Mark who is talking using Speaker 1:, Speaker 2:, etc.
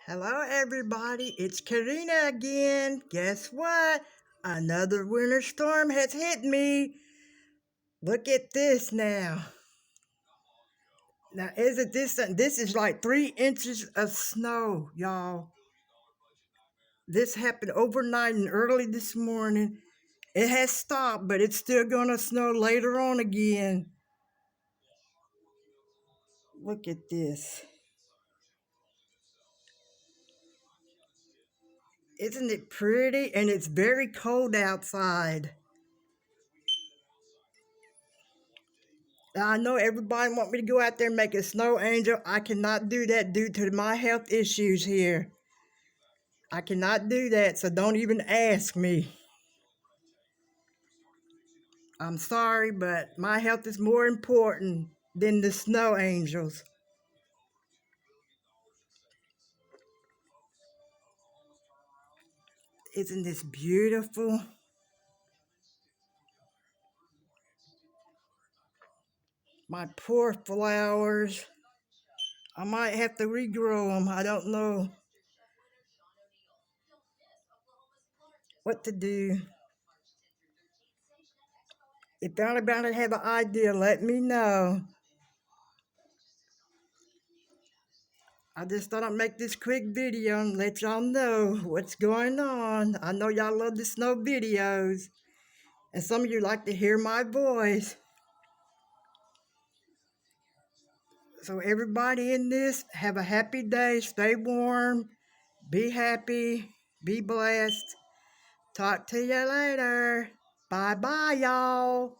Speaker 1: Hello, everybody. It's Karina again. Guess what? Another winter storm has hit me. Look at this now. Now, isn't this? This is like 3 inches of snow, y'all. This happened overnight and early this morning. It has stopped, but it's still gonna snow later on again. Look at this. Isn't it pretty? And it's very cold outside. I know everybody want me to go out there and make a snow angel. I cannot do that due to my health issues here. I cannot do that, so don't even ask me. I'm sorry, but my health is more important than the snow angels. Isn't this beautiful? My poor flowers. I might have to regrow them. I don't know what to do. If anybody have an idea, let me know. I just thought I'd make this quick video and let y'all know what's going on. I know y'all love the snow videos, and some of you like to hear my voice. So everybody in this, have a happy day, stay warm, be happy, be blessed. Talk to you later. Bye-bye, y'all.